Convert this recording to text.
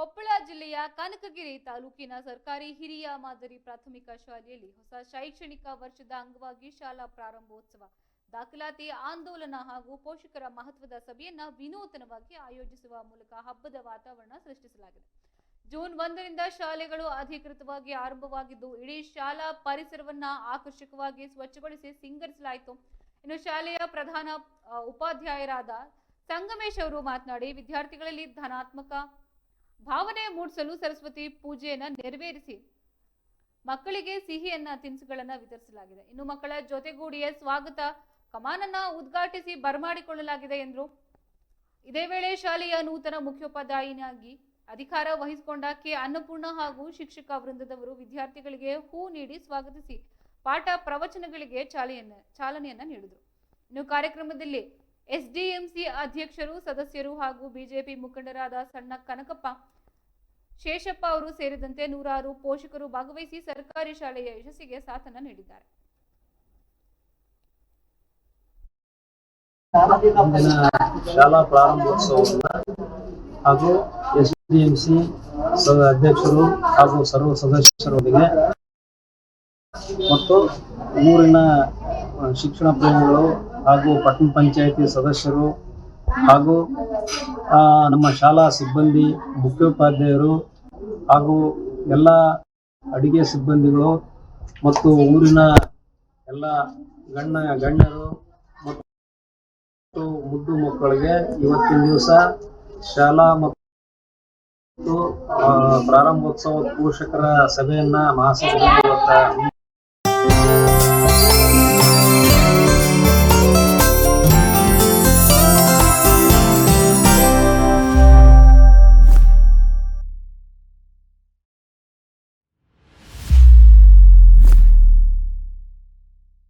ಕೊಪ್ಪಳ ಜಿಲ್ಲೆಯ ಕನಕಗಿರಿ ತಾಲೂಕಿನ ಸರ್ಕಾರಿ ಹಿರಿಯ ಮಾದರಿ ಪ್ರಾಥಮಿಕ ಶಾಲೆಯಲ್ಲಿ ಹೊಸ ಶೈಕ್ಷಣಿಕ ವರ್ಷದ ಅಂಗವಾಗಿ ಶಾಲಾ ಪ್ರಾರಂಭೋತ್ಸವ, ದಾಖಲಾತಿ ಆಂದೋಲನ ಹಾಗೂ ಪೋಷಕರ ಮಹತ್ವದ ಸಭೆಯನ್ನ ವಿನೂತನವಾಗಿ ಆಯೋಜಿಸುವ ಮೂಲಕ ಹಬ್ಬದ ವಾತಾವರಣ ಸೃಷ್ಟಿಸಲಾಗಿದೆ. ಜೂನ್ 1ರಿಂದ ಶಾಲೆಗಳು ಅಧಿಕೃತವಾಗಿ ಆರಂಭವಾಗಿದ್ದು, ಇಡೀ ಶಾಲಾ ಪರಿಸರವನ್ನ ಆಕರ್ಷಕವಾಗಿ ಸ್ವಚ್ಛಗೊಳಿಸಿ ಸಿಂಗರಿಸಲಾಯಿತು. ಇನ್ನು ಶಾಲೆಯ ಪ್ರಧಾನ ಉಪಾಧ್ಯಾಯರಾದ ಸಂಗಮೇಶ್ ಅವರು ಮಾತನಾಡಿ, ವಿದ್ಯಾರ್ಥಿಗಳಲ್ಲಿ ಧನಾತ್ಮಕ ಭಾವನೆ ಮೂಡಿಸಲು ಸರಸ್ವತಿ ಪೂಜೆಯನ್ನ ನೆರವೇರಿಸಿ ಮಕ್ಕಳಿಗೆ ಸಿಹಿಯನ್ನ ತಿನಿಸುಗಳನ್ನ ವಿತರಿಸಲಾಗಿದೆ. ಇನ್ನು ಮಕ್ಕಳ ಜೊತೆಗೂಡಿಯ ಸ್ವಾಗತ ಕಮಾನನ್ನ ಉದ್ಘಾಟಿಸಿ ಬರಮಾಡಿಕೊಳ್ಳಲಾಗಿದೆ ಎಂದರು. ಇದೇ ವೇಳೆ ಶಾಲೆಯ ನೂತನ ಮುಖ್ಯೋಪಾಧ್ಯಾಯಿನಿಯಾಗಿ ಅಧಿಕಾರ ವಹಿಸಿಕೊಂಡ ಕೆ ಅನ್ನಪೂರ್ಣ ಹಾಗೂ ಶಿಕ್ಷಕ ವೃಂದದವರು ವಿದ್ಯಾರ್ಥಿಗಳಿಗೆ ಹೂ ನೀಡಿ ಸ್ವಾಗತಿಸಿ ಪಾಠ ಪ್ರವಚನಗಳಿಗೆ ಚಾಲನೆಯನ್ನ ನೀಡಿದರು. ಇನ್ನು ಕಾರ್ಯಕ್ರಮದಲ್ಲಿ ಎಸ್ಡಿಎಂಸಿ ಅಧ್ಯಕ್ಷರು, ಸದಸ್ಯರು ಹಾಗೂ ಬಿಜೆಪಿ ಮುಖಂಡರಾದ ಸಣ್ಣ ಕನಕಪ್ಪ, ಶೇಷಪ್ಪ ಅವರು ಸೇರಿದಂತೆ ನೂರಾರು ಪೋಷಕರು ಭಾಗವಹಿಸಿ ಸರ್ಕಾರಿ ಶಾಲೆಯ ಯಶಸ್ಸಿಗೆ ಸಾಥನ್ನ ನೀಡಿದ್ದಾರೆ. ಶಾಲಾ ಪ್ರಾರಂಭೋತ್ಸವವನ್ನು ಹಾಗೂ ಎಸ್ಡಿಎಂಸಿ ಅಧ್ಯಕ್ಷರು ಹಾಗೂ ಸರ್ವ ಸದಸ್ಯರೊಂದಿಗೆ ಮತ್ತು ಊರಿನ ಶಿಕ್ಷಣ ಪ್ರೇಮಿಗಳು ಹಾಗೂ ಪಟ್ಟಣ ಪಂಚಾಯಿತಿ ಸದಸ್ಯರು ಹಾಗೂ ನಮ್ಮ ಶಾಲಾ ಸಿಬ್ಬಂದಿ, ಮುಖ್ಯೋಪಾಧ್ಯಾಯರು ಹಾಗೂ ಎಲ್ಲ ಅಡಿಗೆ ಸಿಬ್ಬಂದಿಗಳು ಮತ್ತು ಊರಿನ ಎಲ್ಲ ಗಣ್ಯರು ಮತ್ತು ಮುದ್ದು ಮಕ್ಕಳಿಗೆ ಇವತ್ತಿನ ದಿವಸ ಶಾಲಾ ಮತ್ತು ಪ್ರಾರಂಭೋತ್ಸವ ಪೋಷಕರ ಸಭೆಯನ್ನ ಮಹಾಸಭೆಯಲ್ಲಿ